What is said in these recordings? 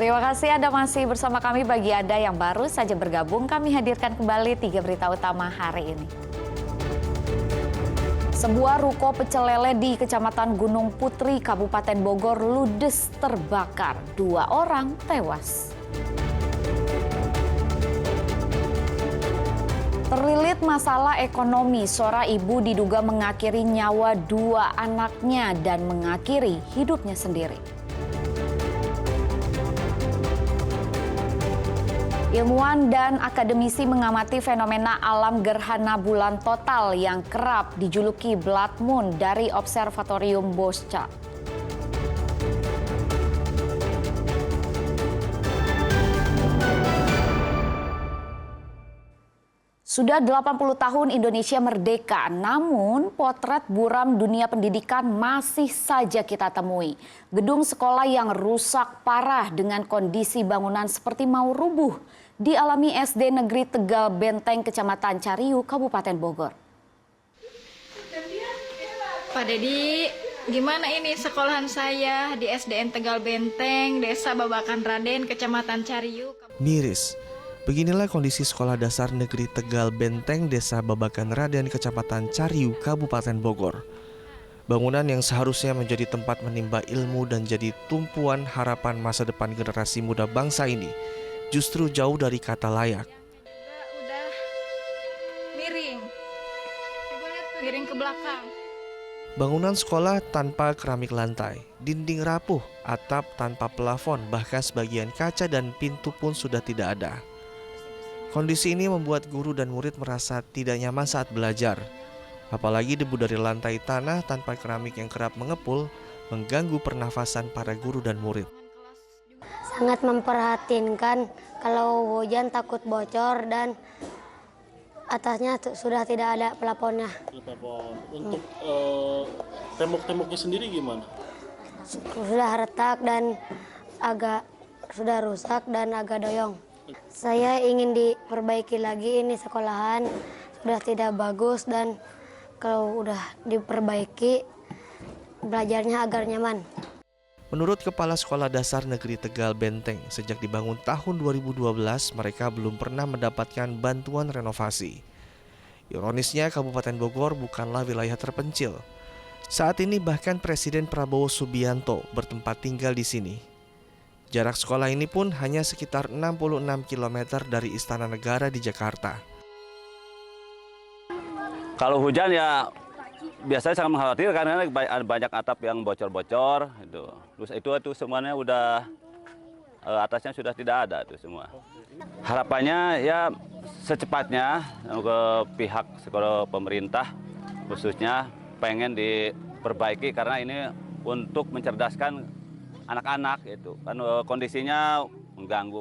Terima kasih Anda masih bersama kami. Bagi Anda yang baru saja bergabung, kami hadirkan kembali 3 berita utama hari ini. Sebuah ruko pecel lele di Kecamatan Gunung Putri, Kabupaten Bogor ludes terbakar. 2 orang tewas. Terlilit masalah ekonomi, seorang ibu diduga mengakhiri nyawa 2 anaknya dan mengakhiri hidupnya sendiri. Ilmuwan dan akademisi mengamati fenomena alam gerhana bulan total yang kerap dijuluki Blood Moon dari Observatorium Boscha. Sudah 80 tahun Indonesia merdeka, namun potret buram dunia pendidikan masih saja kita temui. Gedung sekolah yang rusak parah dengan kondisi bangunan seperti mau rubuh dialami SD Negeri Tegal Benteng, Kecamatan Cariu, Kabupaten Bogor. Pak Dedi, gimana ini sekolahan saya di SDN Tegal Benteng, Desa Babakan Raden, Kecamatan Cariu. Miris. Beginilah kondisi sekolah dasar negeri Tegal Benteng, Desa Babakan Raden, Kecamatan Cariu, Kabupaten Bogor. Bangunan yang seharusnya menjadi tempat menimba ilmu dan jadi tumpuan harapan masa depan generasi muda bangsa ini justru jauh dari kata layak. Udah miring ke belakang. Bangunan sekolah tanpa keramik lantai, dinding rapuh, atap tanpa plafon, bahkan sebagian kaca dan pintu pun sudah tidak ada. Kondisi ini membuat guru dan murid merasa tidak nyaman saat belajar. Apalagi debu dari lantai tanah tanpa keramik yang kerap mengepul mengganggu pernafasan para guru dan murid. Sangat memprihatinkan kalau hujan takut bocor dan atasnya sudah tidak ada plafonnya. Untuk tembok-temboknya sendiri gimana? Sudah retak dan sudah rusak dan agak doyong. Saya ingin diperbaiki lagi ini sekolahan, sudah tidak bagus dan kalau udah diperbaiki belajarnya agar nyaman. Menurut Kepala Sekolah Dasar Negeri Tegal Benteng, sejak dibangun tahun 2012 mereka belum pernah mendapatkan bantuan renovasi. Ironisnya Kabupaten Bogor bukanlah wilayah terpencil. Saat ini bahkan Presiden Prabowo Subianto bertempat tinggal di sini. Jarak sekolah ini pun hanya sekitar 66 km dari Istana Negara di Jakarta. Kalau hujan ya biasanya sangat mengkhawatirkan karena banyak atap yang bocor-bocor. Terus itu semuanya udah atasnya sudah tidak ada itu semua. Harapannya ya secepatnya ke pihak sekolah pemerintah khususnya pengen diperbaiki karena ini untuk mencerdaskan anak-anak itu kan kondisinya mengganggu,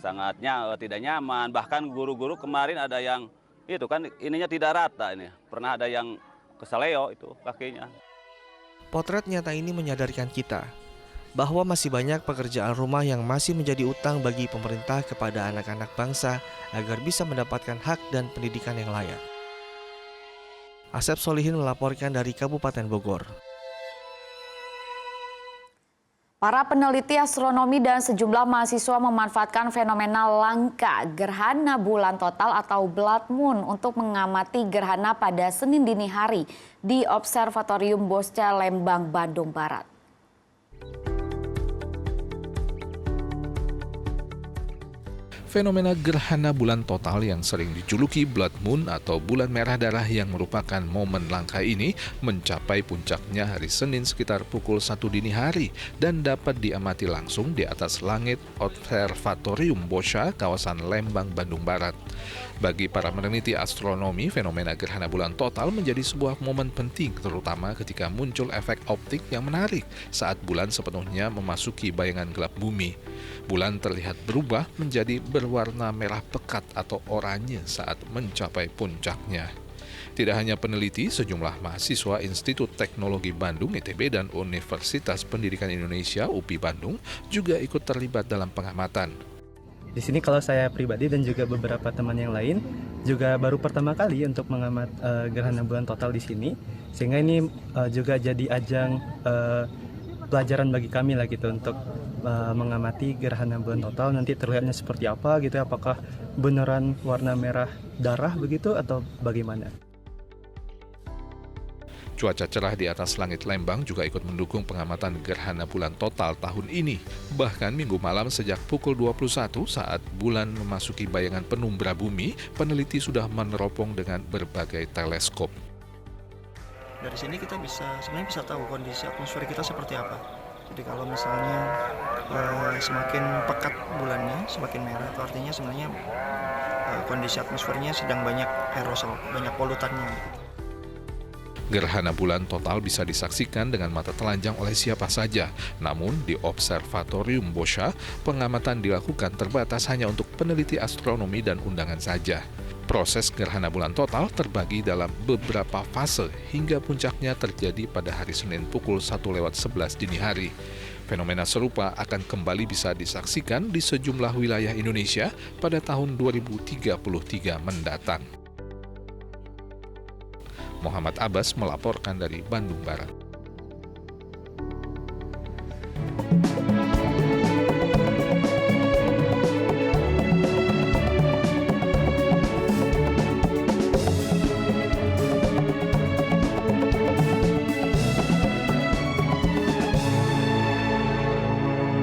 sangatnya tidak nyaman. Bahkan guru-guru kemarin ada yang itu kan ininya tidak rata ini. Pernah ada yang keseleo itu kakinya. Potret nyata ini menyadarkan kita bahwa masih banyak pekerjaan rumah yang masih menjadi utang bagi pemerintah kepada anak-anak bangsa agar bisa mendapatkan hak dan pendidikan yang layak. Asep Solihin melaporkan dari Kabupaten Bogor. Para peneliti astronomi dan sejumlah mahasiswa memanfaatkan fenomena langka gerhana bulan total atau blood moon untuk mengamati gerhana pada Senin dini hari di Observatorium Boscha, Lembang, Bandung Barat. Fenomena gerhana bulan total yang sering dijuluki blood moon atau bulan merah darah yang merupakan momen langka ini mencapai puncaknya hari Senin sekitar pukul 1 dini hari dan dapat diamati langsung di atas langit Observatorium Boscha, kawasan Lembang, Bandung Barat. Bagi para peneliti astronomi, fenomena gerhana bulan total menjadi sebuah momen penting terutama ketika muncul efek optik yang menarik saat bulan sepenuhnya memasuki bayangan gelap bumi. Bulan terlihat berubah menjadi berwarna merah pekat atau oranye saat mencapai puncaknya. Tidak hanya peneliti, sejumlah mahasiswa Institut Teknologi Bandung (ITB) dan Universitas Pendidikan Indonesia (UPI) Bandung juga ikut terlibat dalam pengamatan. Di sini kalau saya pribadi dan juga beberapa teman yang lain juga baru pertama kali untuk mengamat gerhana bulan total di sini, sehingga ini juga jadi ajang pelajaran bagi kami lah gitu untuk mengamati gerhana bulan total. Nanti terlihatnya seperti apa gitu, apakah beneran warna merah darah begitu atau bagaimana? Cuaca cerah di atas langit Lembang juga ikut mendukung pengamatan gerhana bulan total tahun ini. Bahkan minggu malam sejak pukul 21 saat bulan memasuki bayangan penumbra bumi, peneliti sudah meneropong dengan berbagai teleskop. Dari sini kita sebenarnya bisa tahu kondisi atmosfer kita seperti apa. Jadi kalau misalnya semakin pekat bulannya, semakin merah, itu artinya sebenarnya kondisi atmosfernya sedang banyak aerosol, banyak polutannya. Gerhana bulan total bisa disaksikan dengan mata telanjang oleh siapa saja. Namun di Observatorium Boscha, pengamatan dilakukan terbatas hanya untuk peneliti astronomi dan undangan saja. Proses gerhana bulan total terbagi dalam beberapa fase hingga puncaknya terjadi pada hari Senin pukul 1:11 dini hari. Fenomena serupa akan kembali bisa disaksikan di sejumlah wilayah Indonesia pada tahun 2033 mendatang. Muhammad Abbas melaporkan dari Bandung Barat.